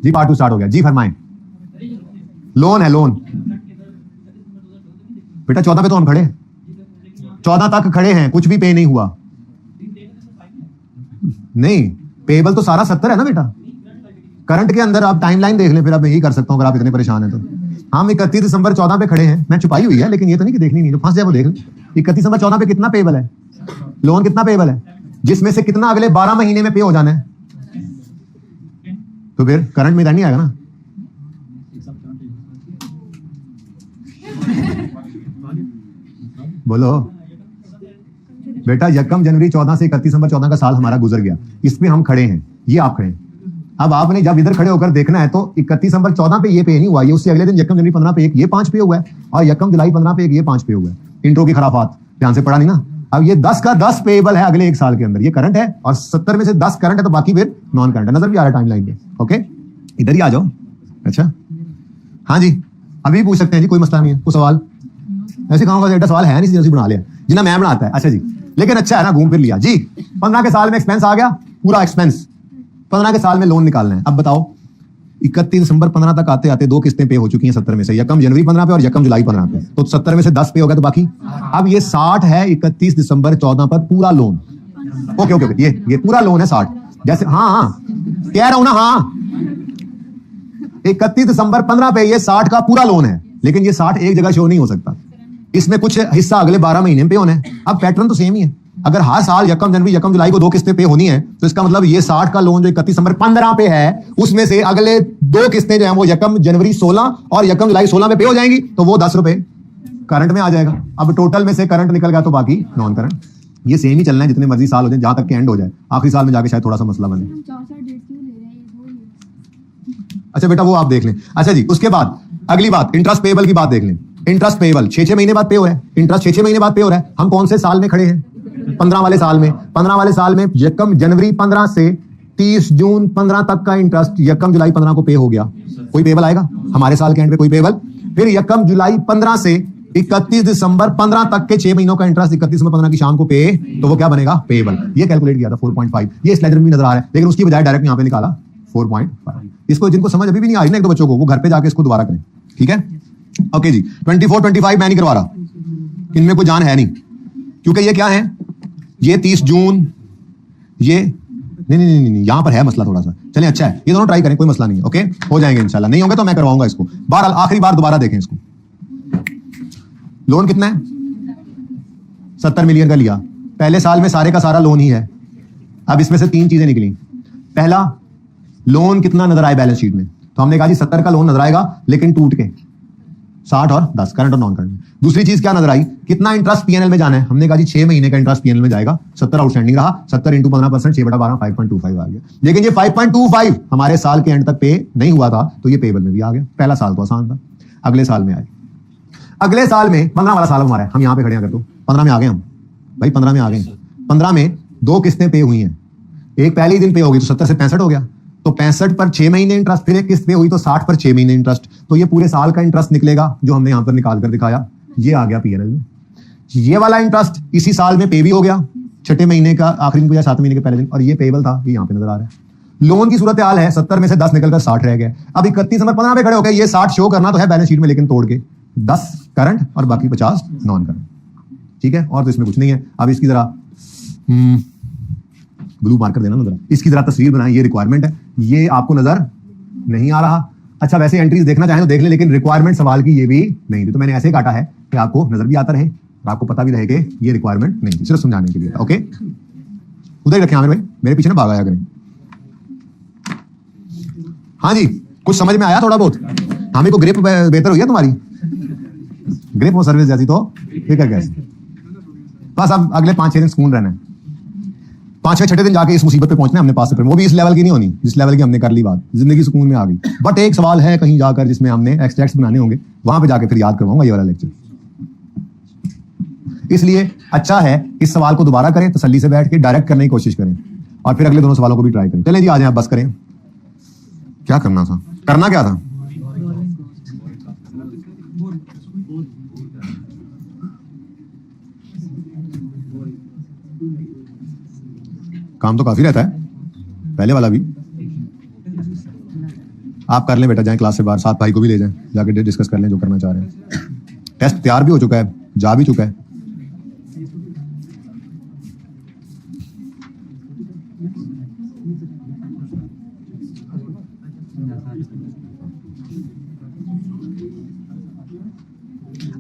जी part 2 start हो गया जी, फरमाएं। Loan है, लोन बेटा 14 पे तो हम खड़े हैं, 14 तक खड़े हैं, कुछ भी पे नहीं हुआ। नहीं, पेबल तो सारा 70 है ना बेटा। करंट के अंदर आप टाइमलाइन देख लें, फिर आप यही कर सकता हूं अगर आप इतने परेशान हैं तो। हम 31 दिसंबर 14 पे खड़े हैं, मैं छुपाई हुई है लेकिन ये तो नहीं कि देखनी नहीं, जो फंस जाए वो देख ले। 31 दिसंबर 14 पे कितना पेबल है, लोन कितना पेबल है, जिसमें से कितना अगले 12 महीने में पे हो जाना है, तो फिर करंट में इधर नहीं आएगा ना। बोलो बेटा, 1 जनवरी 14 से 31 दिसंबर 14 का साल हमारा गुजर गया, इस पे हम खड़े हैं, ये आप खड़े हैं। अब आपने जब इधर खड़े होकर देखना है तो 31 दिसंबर 14 पे ये पे नहीं हुआ, ये उससे अगले दिन 1 जनवरी 15 पे एक ये 5 पे हुआ है, और 1 जुलाई 15 पे एक ये 5 पे हुआ है। इंट्रो की खराफात ध्यान से पढ़ा नहीं ना। अब ये 10 का 10 पेएबल है अगले एक साल के अंदर, ये करंट है, और 70 में से 10 करंट है, तो बाकी फिर नॉन करंट है। नजर भी आ रहा है टाइमलाइन पे। ओके, इधर ही आ जाओ। अच्छा हाँ जी, अभी पूछ सकते हैं जी, कोई मसला नहीं है। कोई सवाल ऐसे कहूंगा बेटा सवाल है नहीं, जैसे बना लिया जितना मैम बनाता है। अच्छा जी, लेकिन अच्छा है ना, घूम फिर लिया जी। 15 के साल में एक्सपेंस आ गया, पूरा एक्सपेंस 15 के साल में लोन निकालना है। अब बताओ 31 दिसंबर 15 तक आते आते 2 किस्तें पे हो चुकी हैं 70 में से, 1 जनवरी 15 पे और 1 जुलाई 15 पे, तो 70 में से 10 पे हो गया, तो बाकी अब ये 60 है 31 दिसंबर 14 पर पूरा लोन। ओके ओके ओके, ये पूरा लोन है 60, जैसे हाँ कह रहा हूं ना, हाँ 31 दिसंबर 15 पे ये 60 का पूरा लोन है, लेकिन ये 60 एक जगह शो नहीं हो सकता, इसमें कुछ हिस्सा अगले 12 महीने में पे होना है। अब पैटर्न तो सेम ही है, अगर हर साल 1 जनवरी 1 जुलाई को 2 किस्तें पे होनी है, तो इसका मतलब ये 60 का लोन जो 31 दिसंबर 15 पे है, उसमें से अगले 2 किस्तें जो है वो 1 जनवरी 16 और 1 जुलाई 16 पे हो जाएंगी, तो वो 10 रुपए करंट में आ जाएगा। अब टोटल में से करंट निकल गया तो बाकी नॉन करंट। ये सेम ही चलना है जितने मर्जी साल हो जाए, जहां तक के एंड हो जाए, आखिरी साल में जाके शायद थोड़ा सा मसला बने। अच्छा बेटा वो आप देख लें। अच्छा जी, उसके बाद अगली बात इंटरेस्ट पेएबल की बात देख लें। इंटरेस्ट पेएबल 6-6 महीने बाद पे हो रहा है, इंटरेस्ट 6-6 महीने बाद पे हो रहा है। हम कौन से साल में खड़े हैं, 15 वाले साल में। 15 वाले साल में 1 जनवरी 15 से 30 जून 15 तक का इंटरेस्ट 1 जुलाई 15 को पे हो गया। कोई पेएबल आएगा हमारे साल के एंड पे, कोई पेएबल। फिर 1 जुलाई 15 से 31 दिसंबर 15 तक के 6 महीनों का इंटरेस्ट 31 दिसंबर 15 की शाम को पे, तो वो क्या बनेगा, पेएबल। ये कैलकुलेट किया था 4.5, ये इस लेटर में नजर आ रहा है, लेकिन उसकी बजाय डायरेक्ट यहां पे निकाला 4.5। इसको जिनको समझ अभी भी नहीं आ रही ना, एक दो बच्चों को, वो घर पे जाके इसको दोबारा करें, ठीक है। ओके जी, 24-25 मैं नहीं करवा रहा, इनमें कोई जान है नहीं, क्योंकि ये क्या है, ये 30 जून, ये नहीं, यहां पर है मसला थोड़ा सा। चलें अच्छा है, ये दोनों ट्राई करें, कोई मसला नहीं है। ओके, हो जाएंगे इंशाल्लाह, नहीं होंगे तो मैं करवाऊंगा इसको। बहरहाल आखिरी बार दोबारा देखें इसको। लोन कितना है, 70 मिलियन का लिया, पहले साल में सारे का सारा लोन ही है। अब इसमें से 3 चीजें निकली। पहला, लोन कितना नजर आए बैलेंस शीट में, तो हमने कहा जी 70 का लोन नजर आएगा, लेकिन टूट के 60 और 10 करंट और नॉन करंट। दूसरी चीज क्या नजर आई, कितना इंटरेस्ट पीएनएल में जाना है, हमने कहा जी 6 महीने का इंटरेस्ट पीएनएल में जाएगा, 70 आउटस्टैंडिंग रहा, 70 इंटू 15%, 6/12 5.25 आ गया। लेकिन ये 5.25 हमारे साल के एंड तक पे नहीं हुआ था, तो ये पेबल में भी आ गया। पहला साल तो आसान था, अगले साल में आए, अगले साल में 15 वाला साल हमारा है, हम यहां पे खड़े हैं, अगर तो 15 में आ गए हम भाई, 15 में आ गए। 15 में 2 किस्तें पे हुई हैं, एक पहले ही दिन पे होगी तो 70 से 65 हो गया, तो 65 पर 6 महीने इंटरेस्ट, फिर एक किस्त पे हुई तो 60 पर 6 महीने इंटरेस्ट, तो ये पूरे साल का इंटरेस्ट निकलेगा जो हमने यहां पर निकाल कर दिखाया, ये आ गया पीएनएल में। ये वाला इंटरेस्ट इसी साल में पे भी हो गया, 6ठे महीने का आखिरी दिन को या 7वें महीने के पहले दिन, और ये पेएबल था, ये यहां पे नजर आ रहा है। लोन की सूरत हाल है, 70 में से 10 निकलकर 60 रह गया। अब 31 दिसंबर 15 पे खड़े हो गए, ये 60 शो करना तो है बैलेंस शीट में, लेकिन तोड़ के 10 करंट और बाकी 50 नॉन करंट, ठीक है। और तो इसमें कुछ नहीं है। अब इसकी जरा ब्लू मार्कर देना ना जरा, इसकी जरा तस्वीर बनाएं, ये रिक्वायरमेंट है, ये आपको नजर नहीं आ रहा। अच्छा वैसे एंट्रीज देखना चाहें तो देख ले, लेकिन रिक्वायरमेंट सवाल की ये भी नहीं थी, तो मैंने ऐसे काटा है कि आपको नजर भी आता रहे और आपको पता भी रहे कि ये रिक्वायरमेंट नहीं थी, सिर्फ समझाने के लिए। ओके, उधर ही रखें आमिर भाई, मेरे पीछे ना भाग आया करें। हाँ जी, कुछ समझ में आया थोड़ा बहुत, हमें को ग्रिप बेहतर हुई है तुम्हारी, ग्रिप हो सर्विस जैसी, तो फिक्र कैसे। बस अब अगले 5-6 दिन सुकून रहना है, 5वें-6ठे दिन जाके इस मुसीबत पे पहुंचना है हमने, पास से वो भी इस लेवल की नहीं होनी जिस लेवल की हमने कर ली बात, जिंदगी सुकून में आ गई। बट एक सवाल है कहीं जाकर जिसमें हमने एक्सट्रैक्ट्स बनाने होंगे, वहां पे जाके फिर याद करवाऊंगा ये वाला लेक्चर। इसलिए अच्छा है इस सवाल को दोबारा करें, तसल्ली से बैठ के डायरेक्ट करने की कोशिश करें, और फिर अगले दोनों सवालों को भी ट्राई करें। चलें जी, आ जाए, आप बस करें। क्या करना था, करना क्या था, काम तो काफी रहता है, पहले वाला भी। आप कर लें बेटा, जाएं क्लास से बाहर, साथ भाई को भी ले जाएं, जाके डिस्कस कर लें जो करना चाह रहे हैं। टेस्ट तैयार भी हो चुका है, जा भी चुका है।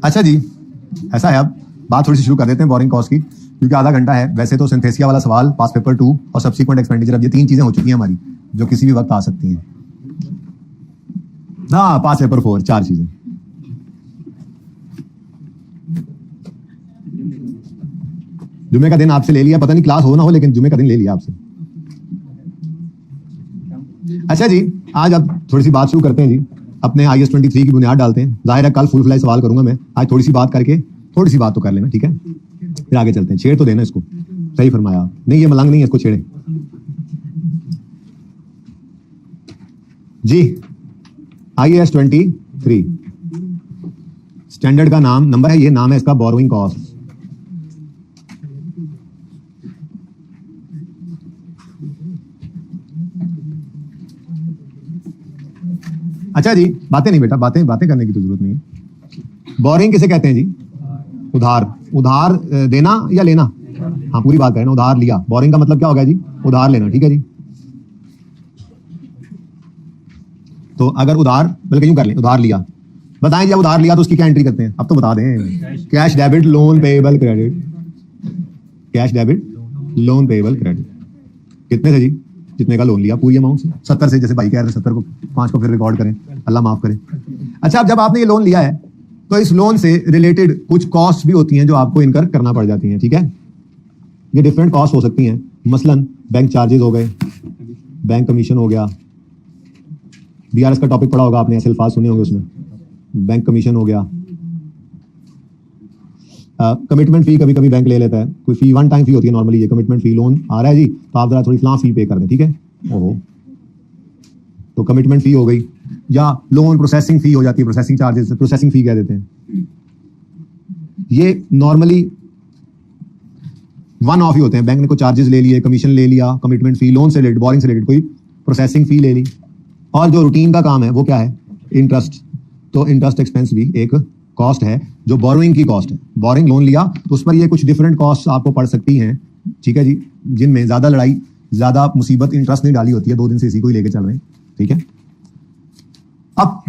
अच्छा जी, ऐसा है, अब बात थोड़ी सी शुरू कर देते हैं बोरिंग कॉस्ट की, क्योंकि आधा घंटा है। वैसे तो सिंथेसिया वाला सवाल, पास पेपर 2 और सब्सिक्वेंट एक्सपेंडिचर, अब ये 3 चीजें हो चुकी हैं हमारी जो किसी भी वक्त आ सकती हैं। हाँ, पास पेपर 4 4 चीजें। जुमे का दिन आपसे ले लिया, पता नहीं क्लास हो ना हो, लेकिन जुमे का दिन ले लिया आपसे। अच्छा जी, आज अब थोड़ी सी बात शुरू करते हैं जी, अपने IAS 23 की बुनियाद डालते हैं। जाहिर है कल फुल फ्लाई सवाल करूंगा मैं, आज थोड़ी सी बात करके थोड़ी सी बात तो कर लेना, ठीक है? फिर आगे चलते हैं। छेड़ तो देना इसको, सही फरमाया आप। नहीं, ये मलंग नहीं है, इसको छेड़े जी। IAS 23 स्टैंडर्ड का नाम, नंबर है, ये नाम है इसका बोरोइंग कॉस्ट। अच्छा जी, बातें नहीं बेटा, बातें करने की तो जरूरत नहीं है। बोरिंग किसे कहते हैं जी? उधार। उधार देना या लेना? हाँ, पूरी बात करें ना, उधार लिया। बोरिंग का मतलब क्या होगा जी? उधार लेना, ठीक है जी। तो अगर उधार, बल्कि यूं कर लें, उधार लिया, बताएं जब उधार लिया तो उसकी क्या एंट्री करते हैं? अब तो बता दें। Cash debit loan payable credit. Cash debit loan payable credit. कितने से जी? जितने का लोन लिया, पूरी अमाउंट से। 70 से, जैसे भाई कह रहे हैं 70 को 5 को फिर रिकॉर्ड करें, अल्लाह माफ करे। अच्छा, अब जब आपने ये लोन लिया है तो इस लोन से रिलेटेड कुछ कॉस्ट भी होती हैं जो आपको इनकर करना पड़ जाती हैं, ठीक है? ये डिफरेंट कॉस्ट हो सकती हैं, मसलन बैंक चार्जेस हो गए, बैंक कमीशन हो गया, DRS का टॉपिक पढ़ा होगा आपने, ऐसे अल्फाज सुने होंगे उसमें, बैंक कमीशन हो गया। कमिटमेंट फी कभी कभी बैंक ले लेता है, कोई फी, वन टाइम फी होती है नॉर्मली। ये कमिटमेंट फी, लोन आ रहा है जी तो आप जरा थोड़ी फलां फी पे कर दें, ठीक है? ओहो, तो कमिटमेंट फी हो गई, या लोन प्रोसेसिंग फी हो जाती है, प्रोसेसिंग चार्जेस, प्रोसेसिंग फी कह देते हैं। ये नॉर्मली वन ऑफ ही होते हैं, बैंक ने कोई चार्जेस ले लिए, कमीशन ले लिया, कमिटमेंट फी, लोन से रिलेटेड, बोरिंग से रिलेटेड कोई प्रोसेसिंग फी ले ली। और जो रूटीन का काम है वो क्या है? इंटरेस्ट। तो इंटरेस्ट एक्सपेंस भी एक कॉस्ट है जो बोरोइंग की कॉस्ट है। बोरिंग लोन लिया तो उस पर ये कुछ डिफरेंट कॉस्ट आपको पड़ सकती हैं, ठीक है जी, जिनमें ज्यादा लड़ाई, ज्यादा मुसीबत इंटरेस्ट नहीं डाली होती है। 2 दिन से इसी को ही लेके चल रहे हैं, ठीक है? अब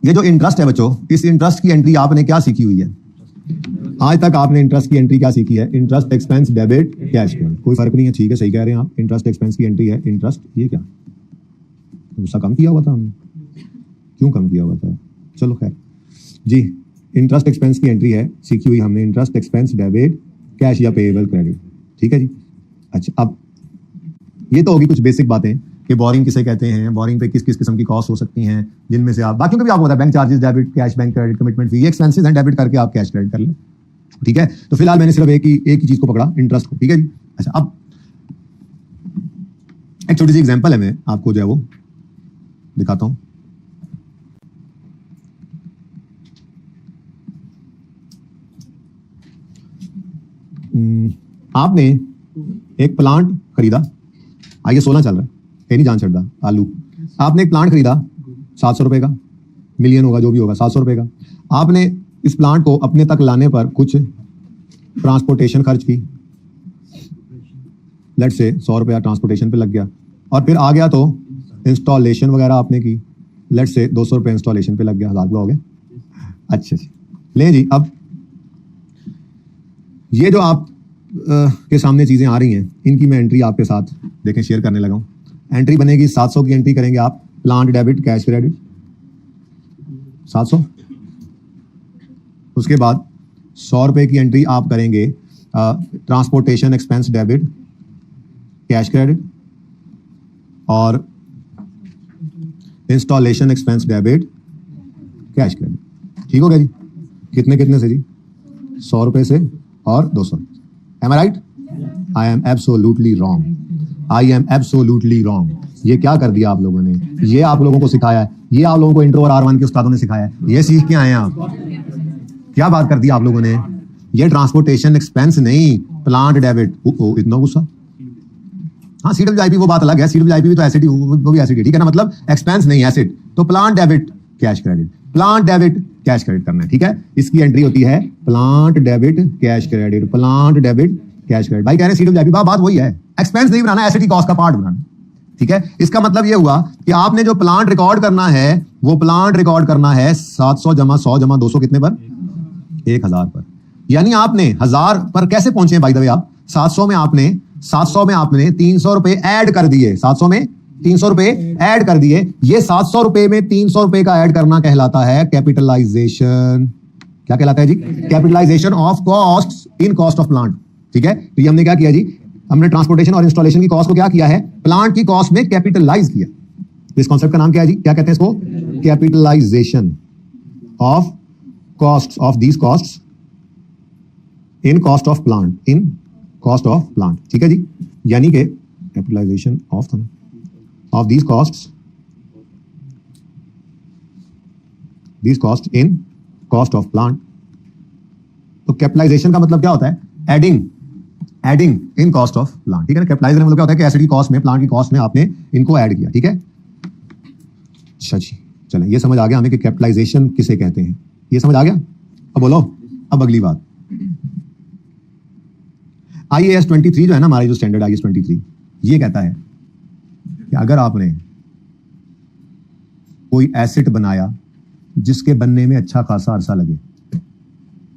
ये जो इंटरेस्ट है बच्चों, इस इंटरेस्ट की एंट्री आपने क्या सीखी हुई है आज तक? आपने इंटरेस्ट की एंट्री क्या सीखी है? Interest expense debit cash credit, कोई फर्क नहीं है, ठीक है, सही कह रहे हैं आप। इंटरेस्ट एक्सपेंस की एंट्री है इंटरेस्ट। ये क्या गुस्सा कम किया हुआ था हमने? क्यों कम किया हुआ था? चलो खैर जी, इंटरेस्ट एक्सपेंस की एंट्री है सीखी हुई हमने, इंटरेस्ट एक्सपेंस डेबिट कैश या पेएबल क्रेडिट, ठीक है जी। अच्छा, अब ये तो होगी कुछ बेसिक बातें कि बोरिंग किसे कहते हैं, बोरिंग पे किस किस किस्म की कॉस्ट हो सकती हैं, जिनमें से आप बाकियों को भी आपको पता है, bank charges debit, cash bank credit, commitment fee, expenses हैं डेबिट करके आप कैश क्रेडिट कर लें, ठीक है? तो फिलहाल मैंने सिर्फ एक ही चीज को पकड़ा, इंटरेस्ट को, ठीक है जी। अच्छा, अब एक छोटी सी एग्जांपल है, मैं आपको जो है वो दिखाता हूं। आपने एक प्लांट खरीदा, आइए 16 चल रहा है, ये नहीं जान छड़ा आलू। आपने एक प्लांट खरीदा 700 रुपए का, मिलियन होगा जो भी होगा, 700 रुपए का। आपने इस प्लांट को अपने तक लाने पर कुछ ट्रांसपोर्टेशन खर्च की, लेट से 100 रुपया ट्रांसपोर्टेशन पे लग गया, और फिर आ गया तो इंस्टॉलेशन वगैरह आपने की, लेट से 200 रुपये इंस्टॉलेशन पे लग गया, 1000 हो गया। अच्छा जी, ले जी, अब ये जो आप के सामने चीजें आ रही हैं, इनकी मैं एंट्री आपके साथ देखें शेयर करने लगा हूं। एंट्री बनेगी 700 की एंट्री करेंगे आप, प्लांट डेबिट कैश क्रेडिट 700। उसके बाद 100 रुपए की एंट्री आप करेंगे transportation expense debit cash credit, और installation expense debit cash credit, ठीक हो गया जी। कितने कितने से जी? 100 रुपए से और 200। Am I right? I am absolutely wrong. I am absolutely wrong. ये क्या कर दिया आप लोगों ने? ये आप लोगों को सिखाया है, ये आप लोगों को इंट्रो और R1 के उस्तादों ने सिखाया है, ये सीख के आए हैं आप। क्या बात कर दी आप लोगों ने? ये ट्रांसपोर्टेशन एक्सपेंस नहीं, प्लांट डेबिट। इतना गुस्सा? हाँ, CWIP वो बात अलग है, CWIP भी तो एसिड, वो भी एसिड, ठीक है ना? मतलब एक्सपेंस नहीं एसिड, तो plant debit cash credit, plant debit cash credit करना है, ठीक है। इसकी एंट्री होती है plant debit cash credit, plant debit cash credit. भाई कह रहे सीट ऑफ बात वही है, एक्सपेंस नहीं बनाना, एसेट की कॉस्ट का पार्ट बनाना, ठीक है। इसका मतलब ये हुआ कि आपने जो प्लांट रिकॉर्ड करना है वो प्लांट रिकॉर्ड करना है 700 जमा 100 जमा 200 कितने पर, 1000 पर। यानी आपने 1000 पर कैसे पहुंचे भाई दवे आप, 700 में आपने 300 रुपए ऐड कर दिए, 700 में 300 रुपए ऐड कर दिए। ये 700 रुपए में 300 रुपए का ऐड करना कहलाता है कैपिटलाइजेशन। क्या कहलाता है जी? Capitalization of cost in cost of plant, ठीक है। तो ये हमने क्या किया जी, हमने ट्रांसपोर्टेशन और इंस्टॉलेशन की कॉस्ट को क्या किया है, प्लांट की कॉस्ट में कैपिटलाइज किया। तो इस कॉन्सेप्ट का नाम क्या है जी, क्या कहते हैं इसको, capitalisation of cost of these cost in cost of plant, in cost of plant, ठीक है जी। यानी कि capitalisation of these cost in cost of plant. तो कैपिटलाइजेशन का मतलब क्या होता है, adding in cost of plant, ठीक है ना। कैपिटलाइजेशन मतलब क्या होता है कि एसेट की कॉस्ट में, प्लांट की कॉस्ट में आपने इनको ऐड किया, ठीक है। अच्छा जी, चलें ये समझ आ गया हमें कि कैपिटलाइजेशन किसे कहते हैं, ये समझ आ गया। अब बोलो, अब अगली बात, IAS 23 जो है ना, हमारी जो स्टैंडर्ड IAS 23, ये कहता है कि अगर आपने कोई एसेट बनाया जिसके बनने में अच्छा खासा अरसा लगे,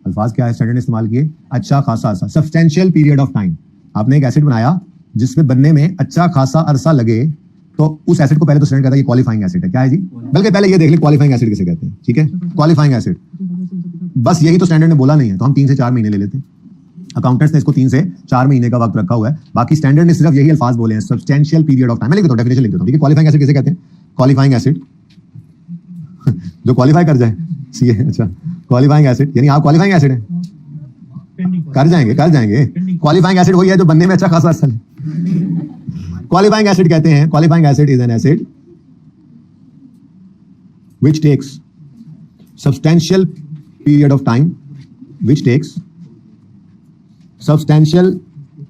अल्फाज क्या है स्टैंडर्ड ने इस्तेमाल किए, अच्छा खासा अरसा, सब्सटेंशियल पीरियड ऑफ टाइम। आपने एक एसेट बनाया जिसमें बनने में अच्छा खासा अरसा लगे, तो उस एसेट को पहले तो स्टैंडर्ड कहता है ये क्वालिफाइंग एसेट है। क्या है जी, बल्कि पहले ये देख ले क्वालिफाइंग एसेट किसे कहते हैं, ठीक है। क्वालिफाइंग एसेट, बस यही तो स्टैंडर्ड ने बोला नहीं है, तो हम 3 से 4 महीने ले लेते हैं। अकाउंटेंट्स ने इसको 3 से 4 महीने का वक्त रखा हुआ है, बाकी स्टैंडर्ड ने सिर्फ यही अल्फाज बोले हैं, सब्सटेंशियल पीरियड ऑफ टाइम। मैं लिख देता हूं, डेफिनेशन लिख देता हूं, ठीक है। क्वालिफाइंग एसेट किसे कहते हैं, क्वालिफाइंग एसेट जो क्वालिफाई कर जाए, सीए, अच्छा। क्वालिफाइंग एसेट यानी आप क्वालिफाइंग एसेट है, कर जाएंगे। क्वालिफाइंग एसेट वही है जो बनने में अच्छा खासा अरसा है। क्वालिफाइंग एसेट कहते हैं, qualifying asset is an asset which takes substantial period of time, which takes substantial.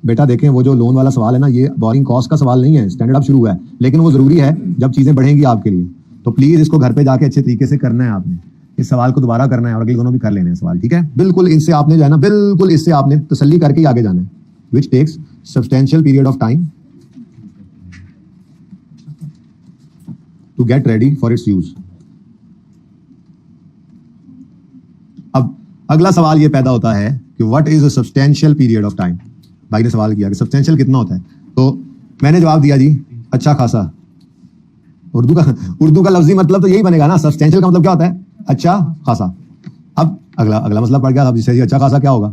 बेटा देखें, वो जो लोन वाला सवाल है ना, ये बोरिंग कॉस्ट का सवाल नहीं है, स्टैंडर्ड अब शुरू हुआ है, लेकिन वो जरूरी है जब चीजें बढ़ेंगी आपके लिए। तो प्लीज इसको घर पे जाके अच्छे तरीके से करना है, आपने इस सवाल को दोबारा करना है और अगले दोनों भी कर लेने हैं सवाल, ठीक है। बिल्कुल इनसे आपने जो है ना, बिल्कुल इससे आपने तसल्ली करके ही आगे जाना है। Which takes substantial period of time to get ready for its use. अब अगला सवाल ये पैदा होता है कि what is a substantial period of time. भाई ने सवाल किया कि सब्सटेंशियल कितना होता है, तो मैंने जवाब दिया जी अच्छा खासा। उर्दू का लफ्जी मतलब तो यही बनेगा ना, सब्सटेंशियल का मतलब क्या होता है, अच्छा खासा। अब अगला मसला पड़ गया, अब जिसे अच्छा खासा क्या होगा,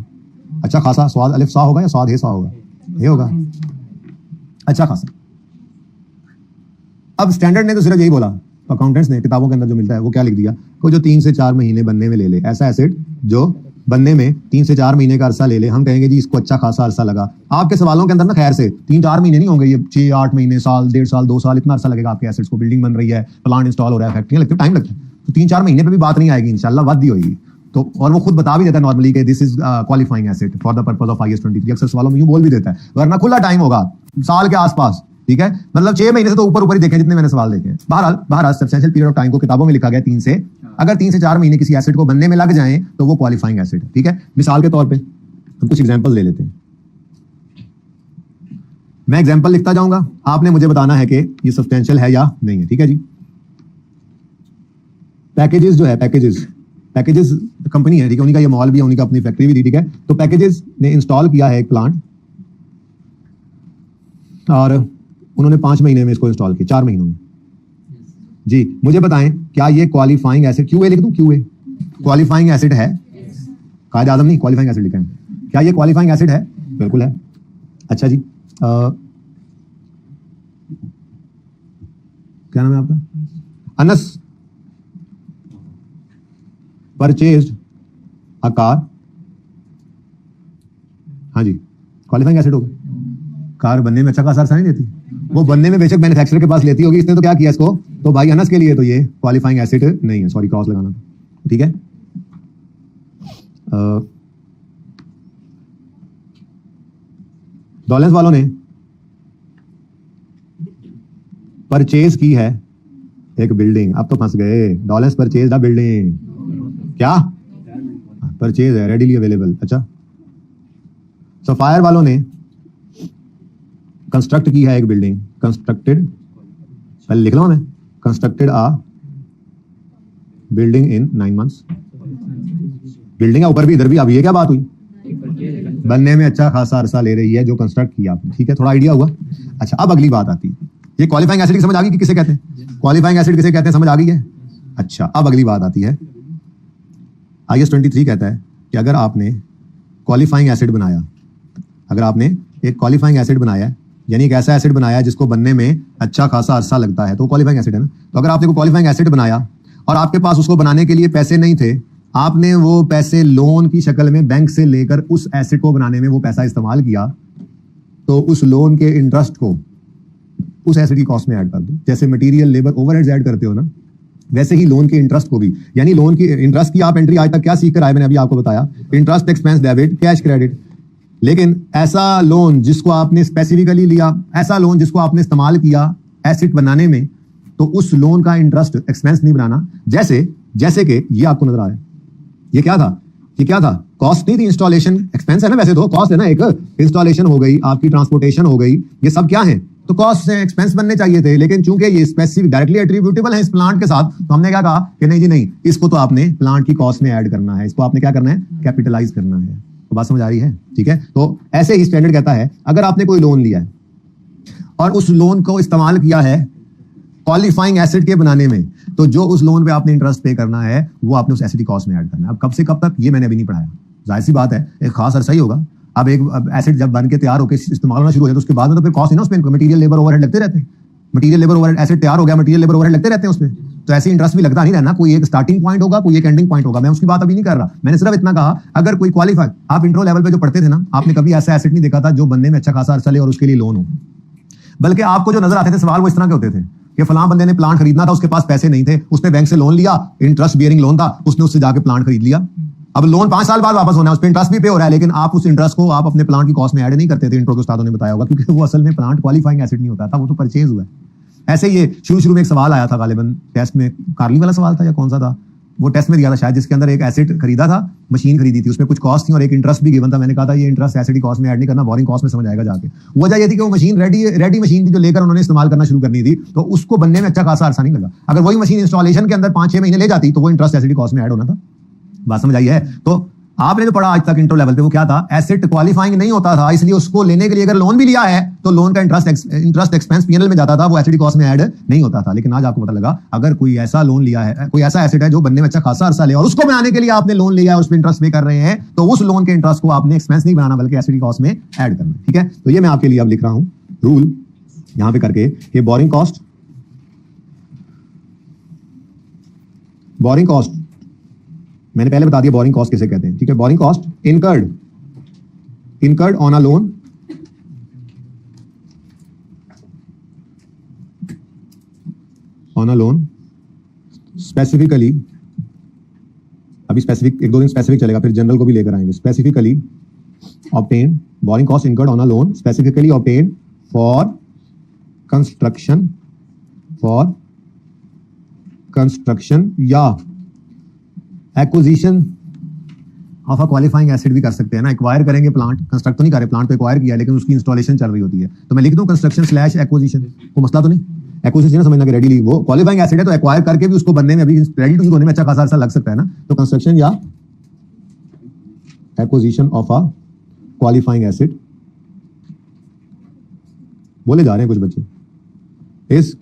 अच्छा खासा स्वाद अलिफ सा होगा या स्वाद हे सा होगा, ये होगा अच्छा खासा। अब स्टैंडर्ड ने तो सिर्फ यही बोला, अकाउंटेंट्स ने किताबों के अंदर जो मिलता है वो क्या लिख दिया, वो जो 3 से 4 महीने बनने में ले ले, ऐसा एसेट जो बनने में 3 से 4 महीने का अरसा ले ले, हम कहेंगे जी इसको अच्छा खासा अरसा लगा। आपके सवालों के अंदर ना खैर से 3-4 महीने नहीं होंगे, ये 6-8 महीने, साल, 1.5 साल, 2 साल, इतना अरसा लगेगा आपके एसेट्स को। बिल्डिंग बन रही है, प्लांट इंस्टॉल हो रहा है, फैक्ट्रियां लगती है, टाइम लगता है। तो 3-4 महीने पे भी बात नहीं आएगी इंशाल्लाह, वादी होगी। तो और वो खुद बता भी देता है नॉर्मली कि this is qualifying asset for the purpose of IAS 23। अक्सर सवालों में यूं बोल भी देता है, वरना खुला टाइम होगा साल के आसपास, ठीक है। मतलब 6 महीने से तो ऊपर ही देखे जितने मैंने सवाल देखे। बहरहाल सब्सटेंशियल पीरियड ऑफ टाइम को किताबों में लिखा गया 3 से, अगर 3 से 4 महीने किसी एसेट को बनने में लग जाएं तो वो क्वालिफाइंग एसेट है, ठीक है। मिसाल के तौर पे हम कुछ एग्जांपल ले लेते हैं, मैं एग्जांपल लिखता जाऊंगा, आपने मुझे बताना है कि ये सब्सटेंशियल है या नहीं है, ठीक है जी। पैकेजेस जो है, पैकेजेस कंपनी है, ठीक है, उन्हीं का ये मॉल भी है, उन्हीं का अपनी फैक्ट्री भी थी, ठीक है। तो पैकेजेस ने इंस्टॉल किया है एक प्लांट और उन्होंने 5 महीने में इसको इंस्टॉल किया, 4 महीनों में जी। मुझे बताएं क्या ये क्वालिफाइंग एसेट, QA लिख दूं, QA क्वालिफाइंग एसेट है, कायद आजम नहीं, क्वालिफाइंग एसेट लिखा है। क्या ये क्वालिफाइंग एसेट है? बिल्कुल है। अच्छा जी, क्या नाम है आपका? अनस परचेज्ड अ कार, हाँ जी, क्वालिफाइंग एसेट होगा। कार बनने में अच्छा खासा अरसा नहीं लेती, वो बनने में बेशक मैन्युफैक्चरर के पास लेती होगी, इसने तो क्या किया इसको, तो भाई अनस के लिए तो ये क्वालिफाइंग एसेट नहीं है, सॉरी क्रॉस लगाना, ठीक है। डॉलेंस वालों ने परचेज की है एक बिल्डिंग, अब तो फंस गए। डॉलर्स परचेज द बिल्डिंग, क्या परचेज है, रेडीली अवेलेबल। अच्छा, सफायर वालों ने कंस्ट्रक्ट की है एक बिल्डिंग, कंस्ट्रक्टेड, पहले लिख लो मैं, constructed a building in 9 months। Building है ऊपर भी इधर भी, अब ये क्या बात हुई, बनने में अच्छा खासा अरसा ले रही है जो कंस्ट्रक्ट किया आपने, ठीक है, थोड़ा आइडिया हुआ। अच्छा, अब अगली बात आती है, ये क्वालिफाइंग एसिड की समझ आ गई कि किसे कहते हैं, क्वालिफाइंग एसिड किसे कहते हैं, समझ आ गई है। अच्छा, अब अगली बात आती है, IS 23 कहता है कि अगर आपने क्वालिफाइंग एसिड बनाया, अगर आपने एक क्वालिफाइंग एसिड बनाया, यानी एक ऐसा एसिड बनाया जिसको बनने में अच्छा खासा अरसा लगता है, तो क्वालिफाइंग एसिड है ना। तो अगर आपने क्वालिफाइंग एसिड बनाया और आपके पास उसको बनाने के लिए पैसे नहीं थे, आपने वो पैसे लोन की शक्ल में बैंक से लेकर उस एसिड को बनाने में वो पैसा इस्तेमाल किया, तो उस लोन के इंटरेस्ट को उस एसिड की कॉस्ट में ऐड कर दो। जैसे मटेरियल, लेबर, ओवरहेड्स ऐड करते हो ना, वैसे ही लोन के इंटरेस्ट को भी, यानी लोन की इंटरेस्ट की आप एंट्री आज तक क्या सीख कर आए, मैंने अभी आपको बताया, interest, expense, debit, cash, credit. लेकिन ऐसा लोन जिसको आपने स्पेसिफिकली लिया, ऐसा लोन जिसको आपने इस्तेमाल किया एसिड बनाने में, तो उस लोन का इंटरेस्ट एक्सपेंस नहीं बनाना। जैसे कि ये आपको नजर आ रहा है, ये क्या था, ये क्या था, कॉस्ट नहीं थी, इंस्टॉलेशन एक्सपेंस है ना, वैसे तो कॉस्ट है ना, एक इंस्टॉलेशन हो गई, आपकी ट्रांसपोर्टेशन हो गई, ये सब क्या है, तो कॉस्ट से एक्सपेंस बनने चाहिए थे। लेकिन चूंकि ये स्पेसिफिक डायरेक्टली एट्रीब्यूटेबल है इस प्लांट के साथ, तो हमने क्या कहा कि नहीं जी नहीं, इसको तो आपने प्लांट की कॉस्ट में ऐड करना है, इसको आपने क्या करना है, कैपिटलाइज करना है। तो बात समझ आ रही है, ठीक है। तो ऐसे ही स्टैंडर्ड कहता है, अगर आपने कोई लोन लिया है और उस लोन को इस्तेमाल किया है क्वालिफाइंग एसिड के बनाने में, तो जो उस लोन पे आपने इंटरेस्ट पे करना है वो आपने उस एसिड की कॉस्ट में ऐड करना है। अब कब से कब तक ये मैंने अभी नहीं पढ़ाया, जाहिर सी बात है एक खास अरसा ही होगा। अब एक एसिड जब बन के तैयार होकर इस्तेमाल होना शुरू हो जाए तो उसके बाद में तो फिर कॉस्ट है ना, उसमें मटेरियल, लेबर, ओवरहेड लगते रहते हैं। मटेरियल, लेबर, ओवरहेड, एसिड तैयार हो गया, मटेरियल, लेबर, ओवरहेड लगते रहते हैं उसमें, तो ऐसे इंटरेस्ट भी लगता नहीं रहना, कोई एक स्टार्टिंग पॉइंट होगा, कोई एक एंडिंग पॉइंट होगा। मैं उसकी बात अभी नहीं कर रहा, मैंने सिर्फ इतना कहा, अगर कोई क्वालिफाई, आप इंट्रो लेवल पे जो पढ़ते थे ना, आपने कभी ऐसा एसिड नहीं देखा था जो बनने में अच्छा खासा अरसा ले और उसके लिए लोन हो। बल्कि आपको जो नजर आते थे सवाल वो इस तरह के होते थे कि फलां बंदे ने प्लांट खरीदना था, उसके पास पैसे नहीं थे, उसने बैंक से लोन लिया, इंटरेस्ट बियरिंग लोन था, उसने उससे जाके प्लांट खरीद लिया। अब लोन 5 साल बाद वापस होना है, उस पर इंटरेस्ट भी पे हो रहा है, लेकिन आप उस इंटरेस्ट को आप अपने प्लांट की कॉस्ट में ऐड नहीं करते थे, इंट्रो के उस्तादों ने बताया होगा, क्योंकि वो असल में प्लांट क्वालिफाइंग एसिड नहीं होता था, वो तो परचेज हुआ है। ऐसे ये शुरू में एक सवाल आया था, गालिबन टेस्ट में, कार्ली वाला सवाल था या कौन सा था, वो टेस्ट में दिया था शायद, जिसके अंदर एक एसिड खरीदा था, मशीन खरीदी थी, उसमें कुछ कॉस्ट थी और एक इंटरेस्ट भी गिवन था। मैंने कहा था ये इंटरेस्ट एसिड की कॉस्ट में ऐड नहीं करना, बोरिंग कॉस्ट में समझ आएगा जाके। वजह ये थी कि वो मशीन रेडी मशीन थी जो लेकर उन्होंने इस्तेमाल करना शुरू करनी थी, तो उसको बनने में अच्छा खासा अरसा नहीं लगा। अगर वही मशीन इंस्टॉलेशन के अंदर 5-6 महीने ले जाती तो वो इंटरेस्ट एसिड की कॉस्ट में ऐड होना था। बात समझ आई है। तो आपने जो पढ़ा आज तक इंट्रो लेवल पे वो क्या था, एसिड क्वालिफाइंग नहीं होता था, इसलिए उसको लेने के लिए अगर लोन भी लिया है तो लोन का इंटरेस्ट एक्सपेंस पीएनएल में जाता था, वो एसिड कॉस्ट में ऐड नहीं होता था। लेकिन आज आपको पता लगा, अगर कोई ऐसा लोन लिया है, कोई ऐसा एसिड है जो बनने में अच्छा खासा अरसा ले और उसको बनाने के लिए आपने लोन लिया है, उस पर इंटरेस्ट पे कर रहे हैं, तो उस लोन के इंटरेस्ट को आपने एक्सपेंस नहीं बनाना बल्कि एसिड कॉस्ट में ऐड करना। ठीक है, तो ये मैं आपके लिए अब लिख रहा हूं रूल यहां पे करके कि बोरिंग कॉस्ट मैंने पहले बता दिया बोरिंग कॉस्ट किसे कहते हैं। ठीक है, boring cost incurred on a loan specifically, अभी स्पेसिफिक 1-2 दिन स्पेसिफिक चलेगा, फिर जनरल को भी लेकर आएंगे। Specifically obtain, borrowing cost incurred on a loan specifically obtain for construction या acquisition of a qualifying asset भी कर सकते हैं ना। एक्वायर करेंगे प्लांट, कंस्ट्रक्ट तो नहीं कर रहे, प्लांट तो एक्वायर किया है लेकिन उसकी इंस्टॉलेशन चल रही होती है, तो मैं लिख दूं कंस्ट्रक्शन/एक्विजिशन, को मसला तो नहीं। एक्विजिशन ना समझना कि रेडीली वो क्वालिफाइंग एसिड है तो एक्वायर करके भी उसको बनने में अभी रेडी टू यूज होने में अच्छा खासा लग सकता है ना। तो कंस्ट्रक्शन या acquisition of a qualifying acid, बोले जा रहे हैं कुछ बच्चे, इज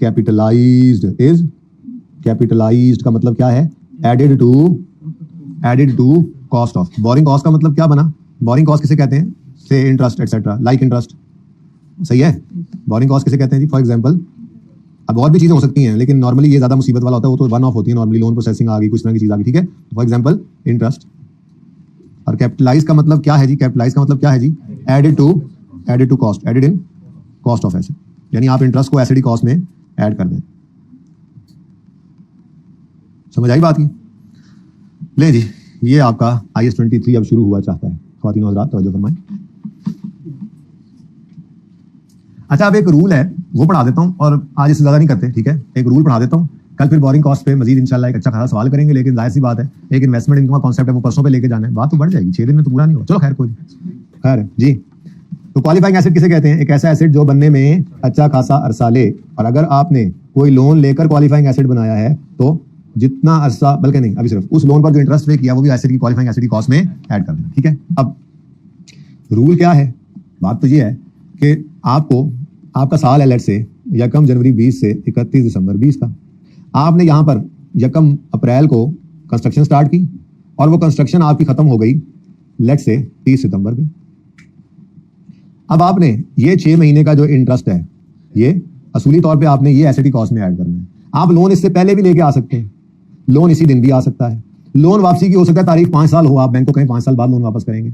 कैपिटलाइज्ड का मतलब क्या है, added to cost of. Borrowing cost का मतलब क्या बना, बोरिंग कॉस्ट किसे कहते हैं, से इंटरेस्ट एटसेट्रा, लाइक इंटरेस्ट, सही है। बोरिंग कॉस्ट किसे कहते हैं जी, फॉर एग्जांपल, अब और भी चीजें हो सकती हैं लेकिन नॉर्मली ये ज्यादा मुसीबत वाला होता है, वो तो वन ऑफ होती है, नॉर्मली लोन प्रोसेसिंग आ गई, कुछ तरह की चीज आ गई। ठीक है, फॉर एग्जांपल इंटरेस्ट। और कैपिटलाइज का मतलब क्या है जी, कैपिटलाइज का मतलब क्या है जी, added to cost, added in cost of asset, यानी आप इंटरेस्ट को एसिड की कॉस्ट में ऐड कर दें। समझ आई बात की। ले जी, ये आपका IS 23 अब शुरू हुआ चाहता है, ख्वातीन और हज़रात तवज्जो फरमाएं। अच्छा, अब एक रूल है वो पढ़ा देता हूं और आज इससे ज्यादा नहीं करते। ठीक है, एक रूल पढ़ा देता हूं कल फिर बोरिंग कॉस्ट पे मजीद इंशाल्लाह एक अच्छा खासा सवाल करेंगे, लेकिन जाहिर सी बात है एक इन्वेस्टमेंट इनकम का कॉन्सेप्ट है, वो परसों पे लेके जाना है, बात तो बढ़ जाएगी, 6 दिन में तो पूरा नहीं होगा। चलो खैर कोई खैर जी। तो क्वालिफाइंग एसेट किसे कहते हैं? एक ऐसा एसेट जो बनने में अच्छा खासा अरसा ले, और अगर आपने कोई लोन लेकर क्वालिफाइंग एसेट बनाया है तो जितना अरसा, बल्कि नहीं, अभी सिर्फ उस लोन पर जो इंटरेस्ट पे किया वो भी एसेट की क्वालिफाइंग एसेट की कॉस्ट में ऐड कर देना, ठीक है। अब रूल क्या है? बात तो ये है कि आपको आपका साल है लेट से 1 जनवरी 20 से 31 दिसंबर 20 का, आपने यहाँ पर 1 अप्रैल को कंस्ट्रक्शन स्टार्ट की और वो कंस्ट्रक्शन आपकी खत्म हो गई लेट से 30 सितंबर पे। अब आपने ये 6 महीने का जो इंटरेस्ट है ये असूली तौर पे आपने ये एसेट की कॉस्ट में ऐड करना है। आप लोन इससे पहले भी लेके आ सकते हैं, लोन इसी दिन भी आ सकता है, लोन वापसी की हो सकता है तारीख 5 साल हो, आप बैंक को कहें 5 साल बाद लोन वापस करेंगे,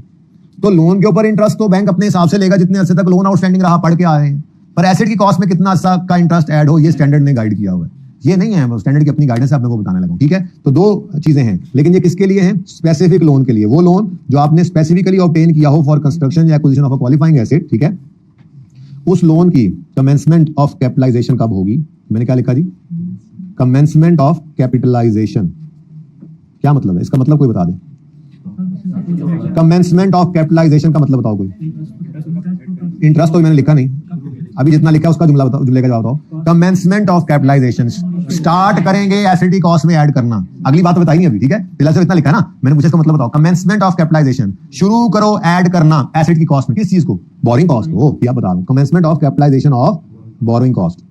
तो लोन के ऊपर इंटरेस्ट तो बैंक अपने हिसाब से लेगा जितने अरसे तक लोन आउटस्टैंडिंग रहा, पढ़ के आ रहे हैं, पर एसेट की कॉस्ट में कितना अरसा का इंटरेस्ट ऐड हो ये स्टैंडर्ड ने गाइड किया हुआ है, ये नहीं है, स्टैंडर्ड की अपनी गाइडेंस आपने को बताने लगा, ठीक है। तो 2 चीजें हैं, लेकिन ये किसके लिए है? स्पेसिफिक लोन के लिए, वो लोन जो आपने स्पेसिफिकली ऑब्टेन किया हो फॉर कंस्ट्रक्शन या acquisition of a qualifying asset, ठीक है। उस लोन की कमेंसमेंट ऑफ कैपिटलाइजेशन कब होगी? मैंने क्या लिखा जी? Commencement of capitalisation. क्या मतलब है इसका? मतलब कोई बता दे। कमेंसमेंट ऑफ कैपिटलाइजेशन का मतलब बताओ कोई। इंटरेस्ट तो मैंने लिखा नहीं, अभी जितना लिखा उसका जुमला बताओ, जुमले का जवाब बताओ। कमेंसमेंट ऑफ कैपिटलाइजेशन, स्टार्ट करेंगे एसेट की कॉस्ट में ऐड करना। अगली बात तो बताई नहीं अभी, ठीक है, फिलहाल सिर्फ इतना लिखा है ना, मैंने पूछा इसका मतलब बताओ। कमेंसमेंट ऑफ कैपिटलाइजेशन, शुरू करो ऐड करना एसेट की कॉस्ट में। किस चीज को? बोरिंग कॉस्ट को। क्या बता रहा हूं? Commencement of capitalisation of borrowing cost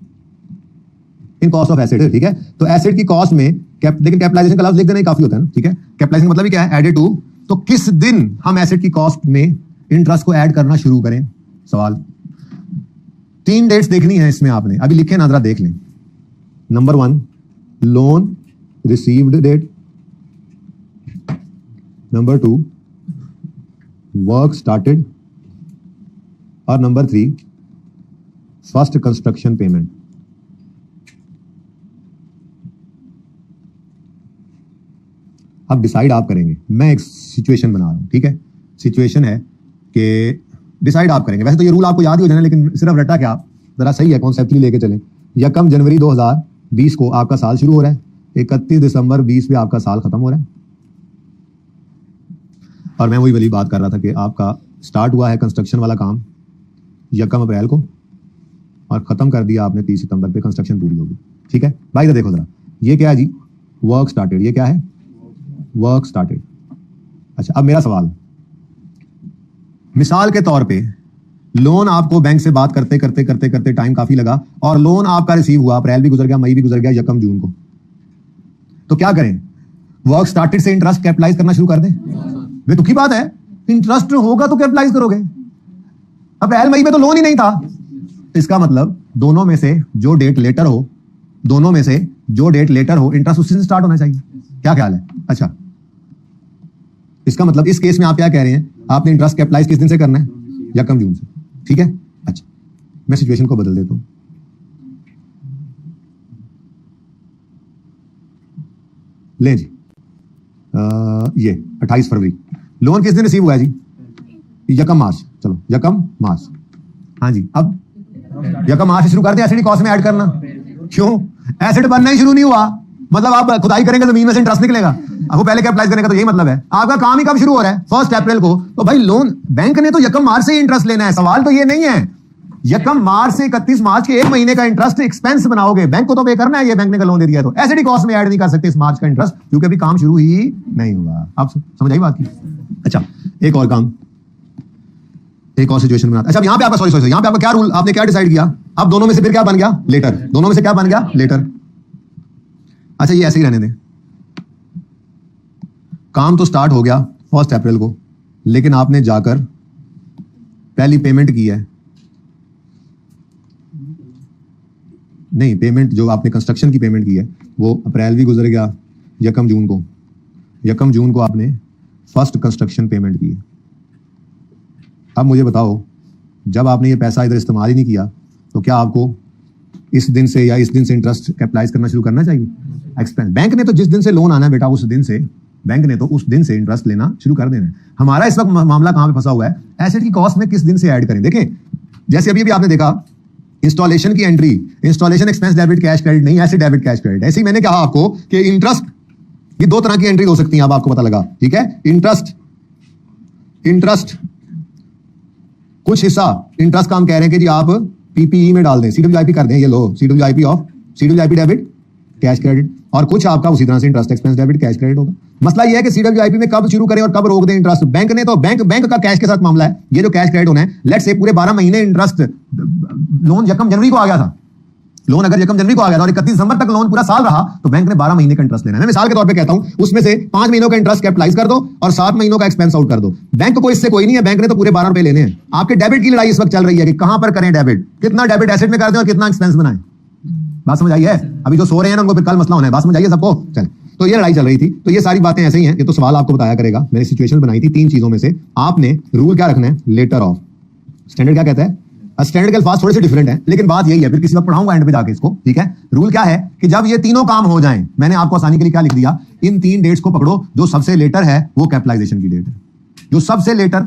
in cost of asset, ठीक है। तो एसेट की कॉस्ट में लेकिन कैपिटलाइजेशन का लफ्ज लिख देना ही काफी होता है ना, ठीक है। कैपिटलाइजेशन मतलब क्या है? Added to. तो किस दिन हम एसेट की कॉस्ट में इंटरेस्ट को ऐड करना शुरू करें? सवाल। 3 डेट्स देखनी है इसमें आपने, अभी लिखे ना, जरा देख लें। Number 1 loan received date, number 2 work started, और नंबर 3 फर्स्ट कंस्ट्रक्शन पेमेंट। अब डिसाइड आप करेंगे, मैं एक सिचुएशन बना रहा हूं, ठीक है। सिचुएशन है कि डिसाइड आप करेंगे, वैसे तो ये रूल आपको याद ही हो जाना, लेकिन सिर्फ रटा क्या जरा सही है, कॉन्सेप्टली लेके चलें। 1 जनवरी 2020 को आपका साल शुरू हो रहा है, 31 दिसंबर 20 में आपका साल खत्म हो रहा है, और मैं वही वाली बात कर रहा था कि आपका स्टार्ट हुआ है कंस्ट्रक्शन वाला काम 1 अप्रैल को और खत्म कर दिया आपने 30 सितंबर पे, कंस्ट्रक्शन पूरी होगी, ठीक है। भाई इधर देखो जरा, ये क्या है जी? Work started. ये क्या है? Work started. अच्छा, अब मेरा सवाल, मिसाल के तौर पे लोन आपको बैंक से बात करते करते करते करते टाइम काफी लगा और लोन आपका रिसीव हुआ, अप्रैल भी गुजर गया, मई भी गुजर गया, 1 जून को, तो क्या करें? वर्क स्टार्टेड से इंटरेस्ट कैपिटलाइज करना शुरू कर दें? वे दुखी बात है, इंटरेस्ट होगा तो कैपिटलाइज करोगे, अप्रैल मई में तो लोन ही नहीं था। इसका मतलब दोनों में से जो डेट लेटर हो, दोनों में से जो डेट लेटर हो, इंटरेस्ट उसी से स्टार्ट होना चाहिए। क्या ख्याल है? अच्छा, इसका मतलब इस केस में आप क्या कह रहे हैं? आपने इंटरेस्ट कैपिटलाइज किस दिन से करना है? 1 जून से, ठीक है। अच्छा, मैं सिचुएशन को बदल देता हूं, ले जी, ये 28 फरवरी लोन किस दिन रिसीव हुआ है जी? 1 मार्च। चलो 1 मार्च, हाँ जी। अब 1 मार्च से शुरू कर दिया एसेट कॉस्ट में ऐड करना। क्यों? एसेट बनना ही शुरू नहीं हुआ, मतलब आप खुदाई करेंगे जमीन में से इंटरेस्ट निकलेगा, आपको पहले कैपिटलाइज करने का तो यही मतलब है। आपका काम ही कब शुरू हो रहा है? 1 अप्रैल को। तो भाई लोन बैंक ने तो 1 मार्च से ही इंटरेस्ट लेना है, सवाल तो ये नहीं है 1 मार्च से 31 मार्च के 1 महीने का इंटरेस्ट एक्सपेंस बनाओगे, बैंक को तो पे करना है, ये बैंक ने का लोन दे दिया, तो एसेट कॉस्ट में ऐड नहीं कर सकते इस मार्च का इंटरेस्ट, क्योंकि अभी काम शुरू ही नहीं हुआ। आप समझ आई बात की? अच्छा, एक और काम, एक और सिचुएशन बनाते। अच्छा, यहां पे आपका सॉरी यहां पे आपका क्या रूल, आपने क्या डिसाइड किया? अब दोनों में से फिर क्या बन गया? लेटर। दोनों में से क्या बन गया? लेटर। अच्छा, ये ऐसे ही रहने दें, काम तो स्टार्ट हो गया 1 अप्रैल को, लेकिन आपने जाकर पहली पेमेंट की है नहीं, पेमेंट जो आपने कंस्ट्रक्शन की पेमेंट की है वो अप्रैल भी गुजर गया, 1 जून को, 1 जून को आपने फर्स्ट कंस्ट्रक्शन पेमेंट की है। अब मुझे बताओ, जब आपने ये पैसा इधर इस्तेमाल ही नहीं किया तो क्या आपको इस दिन से या इस दिन से इंटरेस्ट कैपिटलाइज करना शुरू करना चाहिए? एक्सपेंस। बैंक ने तो जिस दिन से लोन आना है बेटा, उस दिन से बैंक ने तो उस दिन से इंटरेस्ट लेना शुरू कर देना है। हमारा इस वक्त मामला कहां पे फंसा हुआ है? एसेट की कॉस्ट में किस दिन से ऐड करें। देखें, जैसे अभी आपने देखा इंस्टॉलेशन की entry, installation expense debit cash credit नहीं, ऐसे डेबिट कैश क्रेडिट। ऐसे ही मैंने कहा आपको कि इंटरेस्ट, ये दो तरह की एंट्री हो सकती है, अब आपको पता लगा, ठीक है। इंटरेस्ट कुछ हिस्सा इंटरेस्ट का हम कह रहे हैं कि जी आप पीपीई में डाल दें, सीडब्ल्यूआईपी कर दें, ये लो सीडब्ल्यूआईपी डेबिट कैश क्रेडिट, और कुछ आपका उसी तरह से interest expense debit cash credit होगा। मसला ये है कि सीडब्ल्यूआईपी में कब शुरू करें और कब रोक दें इंटरेस्ट। बैंक ने तो बैंक का कैश के साथ मामला है, ये जो कैश क्रेडिट होना है, लेट्स से पूरे 12 महीने इंटरेस्ट, लोन यकम जनवरी को आ गया था, लोन अगर यकम जनवरी को आ गया था और 31 दिसंबर तक लोन पूरा साल रहा, तो बैंक ने 12 महीने का इंटरेस्ट लेना है। मैं मिसाल के तौर पे कहता हूं, उसमें से 5 महीनों का इंटरेस्ट कैपिटलाइज कर दो और 7 महीनों का एक्सपेंस आउट कर दो। बैंक को इससे कोई नहीं है, बैंक ने तो पूरे 12 रुपए लेने हैं। आपके डेबिट की लड़ाई इस वक्त चल रही है कि कहां पर करें डेबिट, कितना डेबिट एसेट में कर दें और कितना एक्सपेंस बनाएं। बात समझ आई है? अभी जो सो रहे हैं ना उनको फिर कल मसला होना है। बात समझ आई है सबको? चल, तो ये लड़ाई चल रही थी, तो ये सारी बातें ऐसे ही हैं। ये तो सवाल आपको बताया करेगा, मैंने सिचुएशन बनाई थी 3 चीजों में से। आपने रूल क्या रखना है, लेटर ऑफ। स्टैंडर्ड क्या कहता है, स्टैंडर्ड के अल्फाज थोड़े से डिफरेंट हैं, लेकिन बात यही है, फिर किसी वक्त पढ़ाऊंगा एंड पे जाके इसको, ठीक है। रूल क्या है कि जब ये तीनों काम हो जाएं, मैंने आपको आसानी के लिए क्या लिख दिया, इन 3 डेट्स को पकड़ो, जो सबसे लेटर है वो कैपिटलाइजेशन की डेट है, जो सबसे लेटर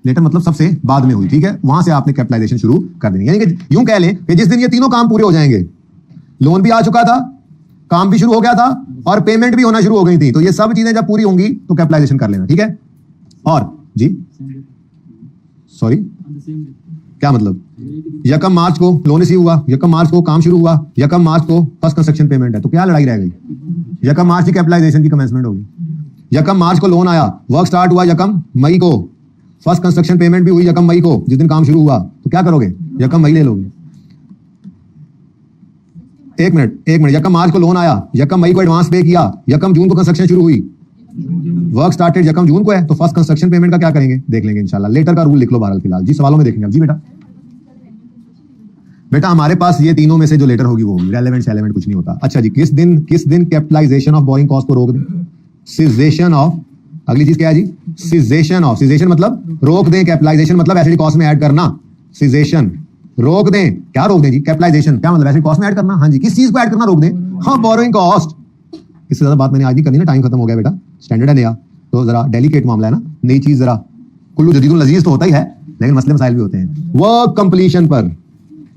मतलब सबसे बाद में हुई, ठीक है, वहां से आपने कैपिटलाइजेशन शुरू कर देनी। यानी कि यूं कह लें कि जिस दिन ये तीनों काम पूरे हो जाएंगे, लोन भी आ चुका था, काम भी शुरू हो गया था और पेमेंट भी होना शुरू हो गई थी, तो ये सब चीजें जब पूरी होंगी तो कैपिटलाइजेशन कर लेना, ठीक है। और जी सॉरी क्या मतलब, यकम मार्च को लोन रिसीव हुआ, यकम मार्च को काम शुरू हुआ, यकम मार्च को फर्स्ट कंस्ट्रक्शन पेमेंट है, तो क्या लड़ाई रह गई, यकम मार्च की कैपिटलाइजेशन की कमेंसमेंट होगी। यकम मार्च को लोन आया, वर्क स्टार्ट हुआ यकम मई को, फर्स्ट कंस्ट्रक्शन पेमेंट भी हुई यकम मई को, जिस दिन काम शुरू हुआ, तो क्या करोगे, यकम मई ले लोगे। एक मिनट, यकम मार्च को लोन आया, यकम मई को एडवांस पे किया, यकम जून को कंस्ट्रक्शन शुरू हुई, वर्क स्टार्टेड यकम जून को है, तो फर्स्ट कंस्ट्रक्शन पेमेंट का क्या करेंगे, देख लेंगे इंशाल्लाह। लेटर का रूल लिख लो बहरहाल फिलहाल, जी सवालों में देखेंगे। अब जी बेटा हमारे पास ये तीनों में से जो लेटर होगी वो होगी, रेलेवेंट सेलेवेंट कुछ नहीं होता। अच्छा जी, किस दिन कैपिटलाइजेशन ऑफ बोरिंग कॉस्ट को रोक दें, सीजेशन ऑफ, अगली चीज क्या है जी, सीजेशन मतलब रोक दें, कैपिटलाइजेशन मतलब एसिड कॉस्ट में ऐड करना, सीजेशन रोक दें, क्या रोक दें जी, कैपिटलाइजेशन क्या मतलब एसिड कॉस्ट में ऐड करना, हाँ जी, किस चीज को ऐड करना रोक दें, हाँ बोरिंग कॉस्ट। इससे ज्यादा बात मैंने आज नहीं करनी ना, टाइम खत्म हो गया बेटा, स्टैंडर्ड है नया, तो जरा डेलिकेट मामला है ना, नई चीज, जरा कुल्लू जदीदुल लजीज तो होता ही है, लेकिन मसले मसाइल भी होते हैं। वर्क कंप्लीशन पर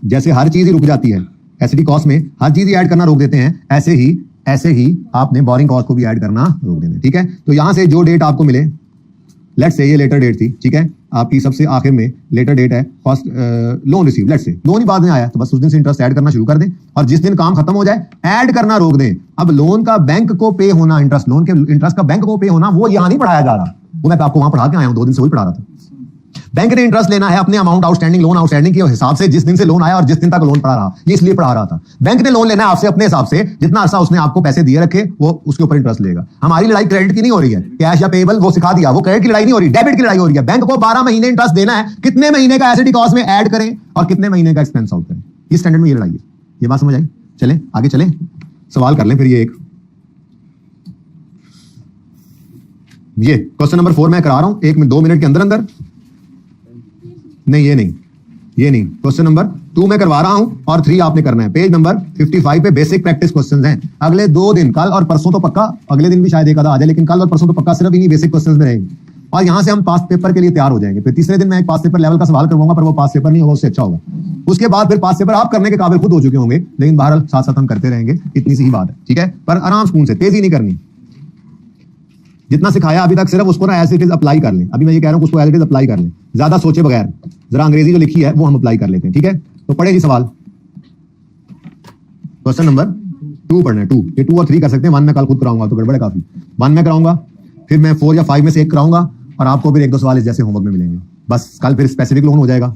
जैसे हर चीज ही रुक जाती है, एसिडी कॉस्ट में हर चीज ही ऐड करना रोक देते हैं, ऐसे ही आपने बोरिंग कॉस्ट को भी ऐड करना रोक देना, ठीक है। तो यहां से जो डेट आपको मिले, लेट्स से ये लेटर डेट थी, ठीक है, आपकी सबसे आखिर में लेटर डेट है फर्स्ट लोन रिसीव, लेट्स से लोन ही बाद में आया, तो बस उस दिन से इंटरेस्ट ऐड करना शुरू कर दें, और जिस दिन काम खत्म हो जाए ऐड करना रोक दें। अब लोन का बैंक को पे होना, लोन के इंटरेस्ट का बैंक को पे होना, वो यहां नहीं पढ़ाया जा रहा, वो मैं आपको वहां पढ़ा के आया हूं, 2 दिन से वही पढ़ा रहा था। बैंक ने इंटरेस्ट लेना है अपने अमाउंट आउटस्टैंडिंग, लोन आउटस्टैंडिंग के हिसाब से, जिस दिन से लोन आया और जिस दिन तक लोन पड़ा रहा, ये इसलिए पढ़ा रहा था। बैंक ने लोन लेना है आपसे अपने हिसाब से, जितना अर्सा उसने आपको पैसे दिए रखे वो उसके ऊपर इंटरेस्ट लेगा। हमारी लड़ाई क्रेडिट की नहीं हो रही है, कैश या पेबल वो सिखा दिया, वो क्रेडिट की लड़ाई नहीं हो रही, डेबिट की लड़ाई हो रही है। बैंक को 12 महीने इंटरेस्ट देना है, कितने महीने का एसिडी कॉस्ट में ऐड करें और कितने महीने का एक्सपेंस आउट करें, इस स्टैंडर्ड में ये लड़ाई है। ये बात समझ आई? चलें आगे चलें, सवाल कर लें फिर। ये क्वेश्चन नंबर 4 मैं करा रहा हूं 2 मिनट के अंदर अंदर, नहीं ये नहीं, क्वेश्चन नंबर 2 मैं करवा रहा हूं और 3 आपने करना है। पेज नंबर 55 पे बेसिक प्रैक्टिस क्वेश्चंस हैं। अगले 2 दिन, कल और परसों तो पक्का, अगले दिन भी शायद एक आधा आ जाए, लेकिन कल और परसों तो पक्का सिर्फ इन्हीं बेसिक क्वेश्चंस में रहेंगे, और यहां से हम पास पेपर के लिए तैयार हो जाएंगे। फिर तीसरे दिन मैं एक पास पेपर लेवल का सवाल करवाऊंगा, पर वो पास पेपर नहीं होगा, उससे अच्छा होगा। उसके बाद फिर पास पेपर आप करने के काबिल खुद हो चुके होंगे, लेकिन बहरहाल साथ साथ हम करते रहेंगे, इतनी सी ही बात है, ठीक है। पर आराम सुकून से, तेजी नहीं करनी, जितना सिखाया अभी तक सिर्फ उसको ना एज इट इज अप्लाई कर लें। अभी मैं ये कह रहा हूं उसको एज इट इज अप्लाई कर लें, ज्यादा सोचे बगैर, जरा अंग्रेजी जो लिखी है वो हम अप्लाई कर लेते हैं, ठीक है। तो पढ़े जी सवाल, क्वेश्चन नंबर 2 पढ़ना है, 2, ये 2 और 3 कर सकते हैं, 1 मैं कल खुद कराऊंगा तो गड़बड़ है काफी, 1 मैं कराऊंगा, फिर मैं 4 या 5 में से एक कराऊंगा, और आपको फिर 1-2 सवाल इस जैसे होमवर्क में मिलेंगे। बस कल फिर स्पेसिफिक लोन हो जाएगा,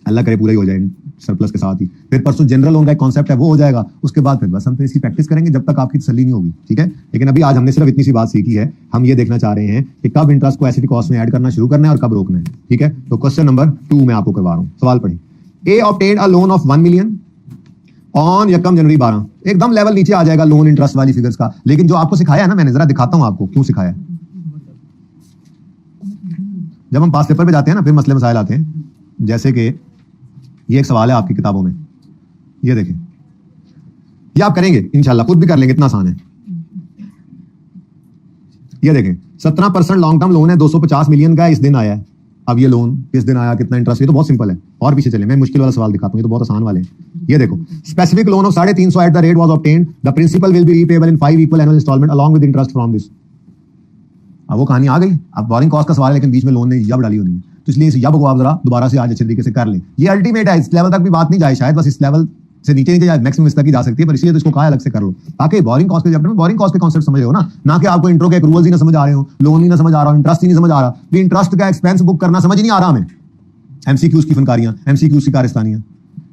अल्लाह करे पूरा ही हो जाए सरप्लस के साथ ही। फिर परसों जनरल लोन का एक कॉन्सेप्ट है वो हो जाएगा, उसके बाद फिर बस हम तो इसकी प्रैक्टिस करेंगे जब तक आपकी तसल्ली नहीं होगी, ठीक है। लेकिन अभी आज हमने सिर्फ इतनी सी बात सीखी है, हम ये देखना चाह रहे हैं कि कब इंटरेस्ट को एसिडी कॉस्ट में ऐड करना शुरू करना है और कब रोकना है, ठीक है। तो क्वेश्चन नंबर 2 मैं आपको करवा रहा हूं, सवाल पढ़िए। A obtained a loan of 1 million on यकम जनवरी 12, एकदम लेवल नीचे आ जाएगा लोन इंटरेस्ट वाली फिगर्स का, लेकिन जो आपको सिखाया है ना, मैंने जरा दिखाता हूं आपको क्यों सिखाया। जब हम पास पेपर पे जाते हैं ना, फिर मसले मसाइल आते हैं, जैसे कि ये एक सवाल है आपकी किताबों में, ये देखें, ये आप करेंगे इंशाल्लाह, खुद भी कर लेंगे, इतना आसान है। ये देखें 17% लॉन्ग टर्म लोन है, 250 मिलियन का इस दिन आया है। अब ये लोन किस दिन आया, कितना इंटरेस्ट, ये तो बहुत सिंपल है। और पीछे चले, मैं मुश्किल वाला सवाल दिखाता हूँ, ये तो बहुत आसान वाले हैं। ये देखो, specific loan of 350 at the rate was obtained, the principal will be repayable in 5 equal annual instalment along with interest from this. अब वो कहानी आ गई, अब बोरिंग कॉस्ट का सवाल है, लेकिन बीच में लोन ने यब डाली होनी है, तो इसलिए इस यब को आप जरा दोबारा से आज अच्छे तरीके से कर ले। ये अल्टीमेट है, इस लेवल तक भी बात नहीं जाए शायद, बस इस लेवल से नीचे नीचे जाए, मैक्सिमम इस तक ही जा सकती है, पर इसलिए तो इसको कहा अलग से कर लो, ताकि बोरिंग कॉस्ट के चैप्टर में बोरिंग कॉस्ट के कॉन्सेप्ट समझ रहे हो ना कि आपको इंट्रो के एक्रूवल्स ही ना समझ आ रहे हो, लोन ही ना समझ आ रहा हो, इंटरेस्ट ही नहीं समझ आ रहा, भी इंटरेस्ट का एक्सपेंस बुक करना समझ नहीं आ रहा हमें, एमसीक्यूज की फनकारियां, एमसीक्यूज की कारस्तानियां।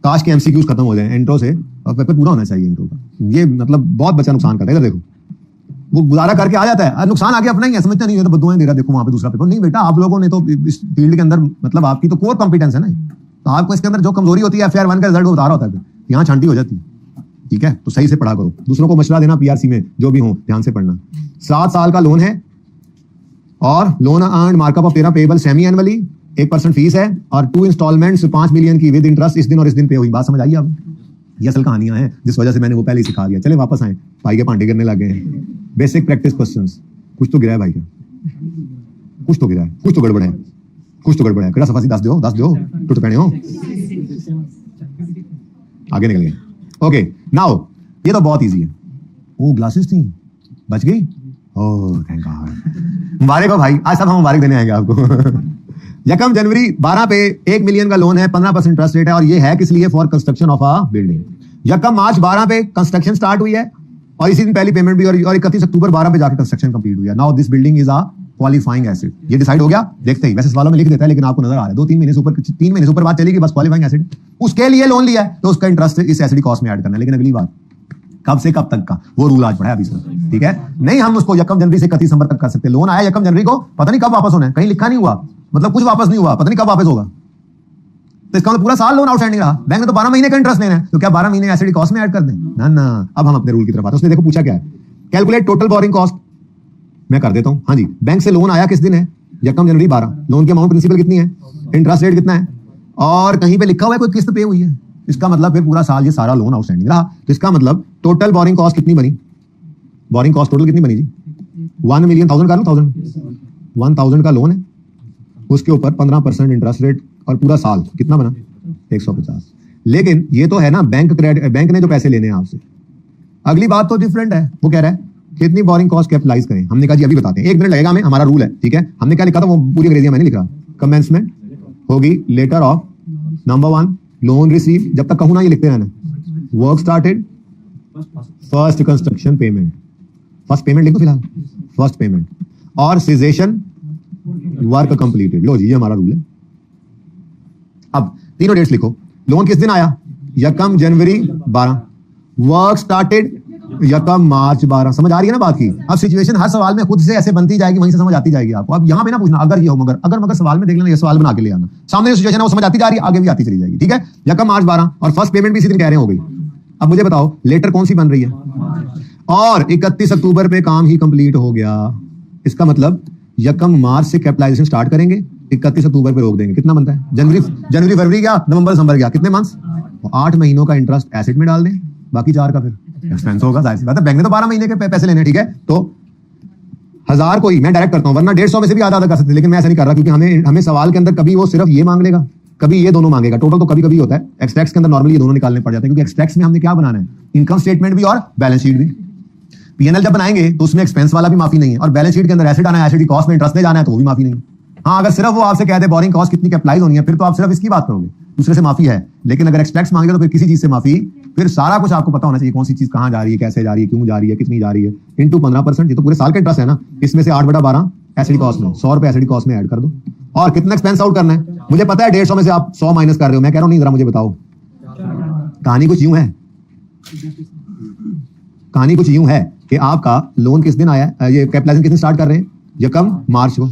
काश के एमसीक्यूज खत्म हो जाए इंट्रो से और पेपर पूरा होना चाहिए इंट्रो का, ये मतलब बहुत बच्चा नुकसान करता है। इधर देखो, वो गुजारा करके आ जाता है, नुकसान आगे अपना ही है, समझता नहीं है, तो बद्दुआएं दे रहा, देखो वहां पे दूसरा पेपर नहीं बेटा, आप लोगों ने तो इस फील्ड के अंदर मतलब आपकी तो कोर कॉम्पिटेंस है ना, तो आपको इसके अंदर जो कमजोरी होती है FR1 का रिजल्ट उतारा होता है, यहाँ छांटी हो जाती है। ठीक है, तो सही से पढ़ा करो, दूसरों को मशवरा देना PRC में जो भी हो ध्यान से पढ़ना। 7 साल का लोन है और loan earned markup of 13 payable semi annually, 1% fees है और 2 इंस्टॉलमेंट्स 5 मिलियन की विद इंटरेस्ट इस दिन और इस दिन पे हुई। बात समझ आई? अब ये असल कहानियां हैं जिस वजह से मैंने वो पहले ही सिखा दिया। चले वापस आए, भाई के पांडे करने लगे हैं। बेसिक प्रैक्टिस क्वेश्चंस, कुछ तो गिरा है भाई का, कुछ तो गिरा है, कुछ तो गड़बड़ है, कुछ तो गड़बड़ है, केड़ा सफासी दस दो टूट पैने हो, आगे निकल गए। ओके नाउ ये तो बहुत इजी है। वो ग्लासेस थी, बच गई, ओह थैंक गॉड, मुबारक हो भाई, आज सब हम मुबारक देने आएंगे आपको। यकम जनवरी 12 पे 1 मिलियन का लोन है, 15% इंटरेस्ट रेट है, और ये है किस लिए? For construction of a building. यकम मार्च 12 पे कंस्ट्रक्शन स्टार्ट हुई है और इसी दिन पहली पेमेंट भी, और 31 अक्टूबर 12 पे जाकर कंस्ट्रक्शन कंप्लीट हुई है। Now this building is a qualifying acid. ये डिसाइड हो गया देखते ही, वैसे सवालों में लिख देता है लेकिन आपको नजर आ रहा है 2-3 महीने से ऊपर, 3 महीने से ऊपर बात चलेगी बस क्वालिफाइंग एसिड, उसके लिए लोन लिया है तो उसका इंटरेस्ट इस एसिड कॉस्ट में ऐड करना है। लेकिन अगली बात कब से कब तक का वो रूल आज पढ़ा है अभी से, ठीक है? नहीं हम उसको यकम जनवरी से 31 दिसंबर तक कर सकते। लोन आया यकम जनवरी को, पता नहीं कब वापस होना है, कहीं लिखा नहीं हुआ, मतलब कुछ वापस नहीं हुआ, पता नहीं कब वापस होगा, तो इसका मतलब पूरा साल लोन आउटस्टैंडिंग रहा। बैंक ने तो 12 महीने का इंटरेस्ट लेना है, तो क्या 12 महीने एसिड कॉस्ट में ऐड कर दें? ना। अब हम अपने रूल की तरफ आते हैं। उसने देखो पूछा क्या है, कैलकुलेट टोटल बोरिंग कॉस्ट। मैं कर देता हूं। हाँ जी, बैंक से लोन आया किस दिन है? यकम जनवरी 12। लोन की अमाउंट प्रिंसिपल कितनी है, इंटरेस्ट रेट कितना है, और कहीं पे लिखा हुआ है कोई किस्त पे हुई है, इसका मतलब फिर पूरा साल ये सारा लोन आउटस्टैंडिंग रहा। तो इसका मतलब टोटल बोरिंग कॉस्ट कितनी बनी? बोरिंग कॉस्ट टोटल कितनी बनी जी? 1 मिलियन, 1000 कर लो, 1000 का लोन है, उसके ऊपर 15% इंटरेस्ट रेट, और पूरा साल कितना बना? 150। लेकिन ये तो है ना बैंक ने जो पैसे लेने हैं आपसे। अगली बात तो डिफरेंट है, वो कह रहा है कितनी बोरिंग कॉस्ट कैपिटलाइज करें। हमने कहा जी अभी बताते हैं, 1 मिनट लगेगा हमें, हमारा रूल है, ठीक है? हमने क्या लिखा था वो पूरी अंग्रेजी में नहीं लिखा। कमेंसमेंट होगी later of number 1 loan receive, जब तक कहूं ना ये लिखते रहना। Work started, first construction payment, first payment लिखो फिलहाल, फर्स्ट पेमेंट, और सीजेशन वर्क कंप्लीटेड। लो जी ये हमारा रूल है। अब तीनों डेट्स लिखो। लोन किस दिन आया? यकम जनवरी 12। वर्क स्टार्टेड यकम मार्च 12। समझ आ रही है ना बात की? अब सिचुएशन हर सवाल में खुद से ऐसे बनती जाएगी, वहीं से समझ आती जाएगी आपको। अब यहाँ पे ना पूछना अगर ये हो मगर, अगर मगर सवाल में देख लेना, ये सवाल बना के ले आना, सामने जो सिचुएशन है वो समझ आती जा रही है, आगे भी आती चली जाएगी, ठीक है? यकम मार्च 12 और फर्स्ट पेमेंट भी इसी दिन कह रहे हो गई। अब मुझे बताओ लेटर कौन सी बन रही है? और 31 अक्टूबर पे काम ही कंप्लीट हो गया। इसका मतलब यकम मार्च से कैपिटलाइजेशन स्टार्ट करेंगे, 31 अक्टूबर पे रोक देंगे। कितना बनता है? जनवरी फरवरी गया, नवंबर दिसंबर गया, कितने मंथ्स? 8 महीनों का इंटरेस्ट एसेट में डाल दें, बाकी 4 का फिर एक्सपेंस होगा। जाहिर सी बात है, बैंक ने तो 12 महीने के पैसे लेने, ठीक है? तो 1000 को ही मैं डायरेक्ट करता हूं, वरना 150 में से भी आधा कर सकते, लेकिन मैं ऐसा नहीं कर रहा क्योंकि हमें सवाल के अंदर कभी वो सिर्फ ये मांग लेगा, कभी ये दोनों मांगेगा। टोटल तो कभी कभी होता है, एक्सट्रैक्ट्स के अंदर नॉर्मली ये दोनों निकालने पड़ जाते हैं, क्योंकि एक्सट्रैक्ट्स में हमने क्या बनाना है? इनकम स्टेटमेंट भी और बैलेंस शीट भी। पीएनएल जब बनाएंगे तो उसमें एक्सपेंस वाला भी माफी नहीं है, और बैलेंस शीट के अंदर एसेट आना है, एसेट की कॉस्ट में इंटरेस्ट ले जाना है तो वो भी माफी नहीं है। हाँ, अगर सिर्फ वो आपसे कहते हैं बोरिंग कॉस्ट कितनी कैपिटलाइज होनी है, फिर तो आप सिर्फ इसकी बात करोगे, दूसरे से माफी है। लेकिन अगर एक्सट्रैक्ट्स मांगे तो फिर किसी चीज से माफी, फिर सारा कुछ आपको पता होना चाहिए, कौन सी चीज कहां जा रही है, कैसे जा रही है, क्यों जा रही है, कितनी जा रही है, इनटू 15%। ये तो पूरे साल का इंटरेस्ट है ना, इसमें से 8/12 एसिड कॉस्ट में, 100 रुपए एसिड कॉस्ट में ऐड कर दो। और कितना एक्सपेंस आउट करना है? मुझे पता है 150 में से आप 100 माइनस कर रहे हो, मैं कह रहा हूं नहीं, जरा मुझे बताओ। कहानी कुछ यूं है, कहानी कुछ यूं है कि आपका लोन किस दिन आया, ये कैपिटलाइजेशन किस दिन स्टार्ट कर रहे हैं? यकम मार्च को,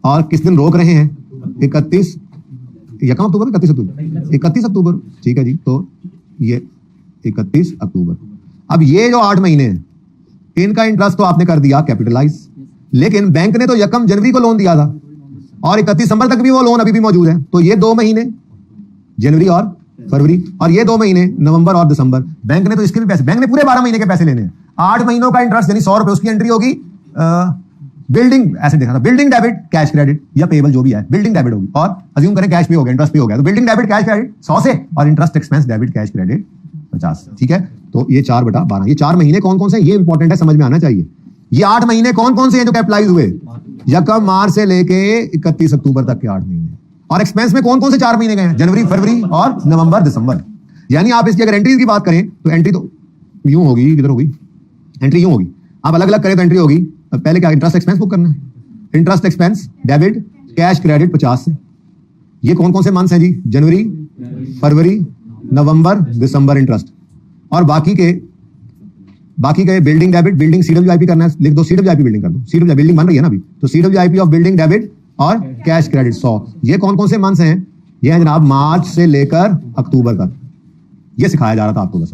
और किस दिन रोक रहे हैं? 31 यकम अक्टूबर, 31 अक्टूबर, ठीक है जी। तो ये 31 अक्टूबर। अब ये जो 8 महीने हैं इनका इंटरेस्ट तो आपने कर दिया कैपिटलाइज, लेकिन बैंक ने तो यकम जनवरी को लोन दिया था और 31 दिसंबर तक भी वो लोन अभी भी मौजूद है। तो ये 2 महीने जनवरी और फरवरी, और ये 2 महीने नवंबर और दिसंबर। बैंक ने तो इसके भी पैसे, बैंक ने पूरे 12 महीने के पैसे लेने हैं। 8 महीनों का इंटरेस्ट यानी 100 रुपए, उसकी एंट्री होगी बिल्डिंग ऐसे देखा था, बिल्डिंग डेबिट कैश क्रेडिट या पेबल जो भी है, बिल्डिंग डेबिट होगी और अज्यूम करें कैश पे हो गया, इंटरेस्ट पे हो गया, तो बिल्डिंग डेबिट कैश क्रेडिट 100 से और interest expense debit cash credit 50 से। ठीक है, तो ये 4/12, ये 4 महीने कौन कौन से, ये इंपॉर्टेंट है, समझ में आना चाहिए। ये 8 महीने कौन कौन से हैं जो कैपिटलाइज हुए, यकम मार्च से लेके 31 अक्टूबर तक के 8 महीने। और एक्सपेंस में कौन कौन से 4 महीने गए हैं, जनवरी, फरवरी और नवंबर, दिसंबर। यानी आप इसकी अगर एंट्रीज की बात करें तो एंट्री तो यूं होगी, किधर होगी एंट्री, यूं होगी। आप अलग अलग करें तो एंट्री होगी, पहले क्या इंटरेस्ट एक्सपेंस बुक करना है, interest expense debit cash credit 50 से। ये कौन कौन से मंथ्स हैं जी, जनवरी, फरवरी, नवंबर, दिसंबर इंटरेस्ट। और बाकी के बिल्डिंग डेबिट, बिल्डिंग CWIP करना है, लिख दो CWIP बिल्डिंग कर दो, CWIP बिल्डिंग बन रही है ना अभी, तो CWIP ऑफ बिल्डिंग डेबिट और कैश क्रेडिट 100। ये कौन कौन से मंथ्स हैं, ये है जनाब मार्च से लेकर अक्टूबर तक। ये सिखाया जा रहा था आपको बस।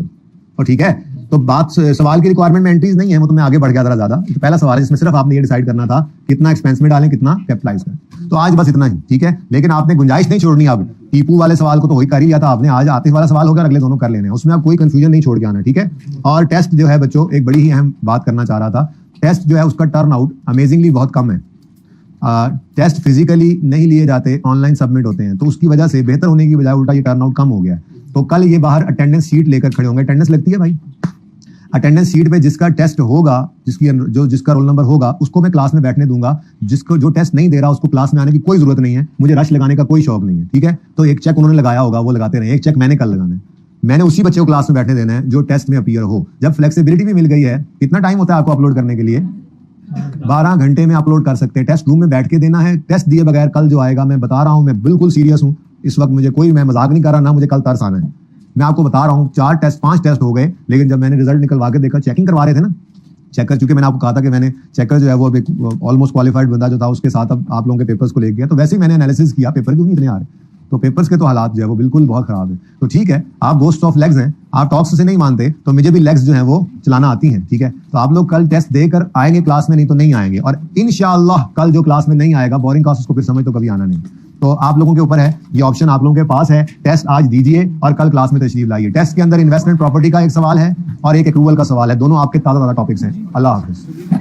और ठीक है, तो बात सवाल की रिक्वायरमेंट में एंट्रीज नहीं है, वो तो मैं आगे बढ़ गया जरा ज्यादा। तो पहला सवाल है जिसमें सिर्फ आपने ये डिसाइड करना था कितना एक्सपेंस में डालें, कितना कैपिटलाइज करें। तो आज बस इतना ही, ठीक है, लेकिन आपने गुंजाइश नहीं छोड़नी। अब टीपू वाले सवाल को तो वही कर ही लिया था आपने, आज आतिफ वाला सवाल होगा, अगले दोनों कर लेने हैं, उसमें आप कोई कंफ्यूजन नहीं छोड़ के आना, ठीक है। और टेस्ट जो है बच्चों, एक बड़ी ही अहम बात करना चाह रहा था, टेस्ट जो है उसका टर्न आउट अमेजिंगली बहुत कम है। टेस्ट फिजिकली नहीं लिए जाते, ऑनलाइन सबमिट होते हैं, तो उसकी वजह से बेहतर होने की बजाय उल्टा ये टर्न आउट कम हो गया है। तो कल ये बाहर अटेंडेंस शीट लेकर खड़े होंगे, अटेंडेंस लगती है भाई, अटेंडेंस शीट पे जिसका टेस्ट होगा, जिसका रोल नंबर होगा, उसको मैं क्लास में बैठने दूंगा। जिसको जो टेस्ट नहीं दे रहा उसको क्लास में आने की कोई जरूरत नहीं है, मुझे रश लगाने का कोई शौक नहीं है, ठीक है। तो एक चेक उन्होंने लगाया होगा, वो लगाते रहे, एक चेक मैंने कल लगाना है, मैंने उसी बच्चे को क्लास में बैठने देना है जो टेस्ट में अपीयर हो। जब फ्लेक्सिबिलिटी भी मिल गई है, कितना टाइम होता है आपको अपलोड करने के लिए, 12 घंटे में अपलोड कर सकते हैं। टेस्ट रूम में बैठ के देना है, टेस्ट दिए बगैर कल जो आएगा, मैं बता रहा हूं, मैं बिल्कुल सीरियस हूं इस वक्त, मुझे कोई, मैं मजाक नहीं कर रहा ना, मुझे कल तरस आना है। मैं आपको बता रहा हूं, 5 टेस्ट हो गए, लेकिन जब मैंने रिजल्ट निकलवा के देखा, चेकिंग करवा रहे थे ना चेकर, चूंकि मैंने आपको कहा था कि मैंने चेकर जो है वो ऑलमोस्ट क्वालिफाइड बंदा जो था उसके साथ अब आप लोगों के पेपर्स को ले गया, तो वैसे ही मैंने एनालिसिस किया पेपर क्यों नहीं इतने आ रहे, तो पेपर्स के तो हालात जो है वो बिल्कुल बहुत खराब है। तो ठीक है, आप गोस्ट ऑफ लेग्स हैं, आप टॉक्स से नहीं मानते, तो मुझे भी लेग्स जो है वो चलाना आती हैं, ठीक है। तो आप लोग कल टेस्ट देकर आएंगे क्लास में, नहीं तो नहीं आएंगे। और इंशाअल्लाह कल जो क्लास में नहीं आएगा, बोरिंग क्लास उसको फिर समझ तो कभी आना नहीं। तो आप लोगों के ऊपर है, ये ऑप्शन आप लोगों के पास है, टेस्ट आज दीजिए और कल क्लास में तशरीफ लाइए। टेस्ट के अंदर इन्वेस्टमेंट प्रॉपर्टी का एक सवाल है और एक एक्रूवल का सवाल है, दोनों आपके ताज़ा टॉपिक्स हैं। अल्लाह हाफिज।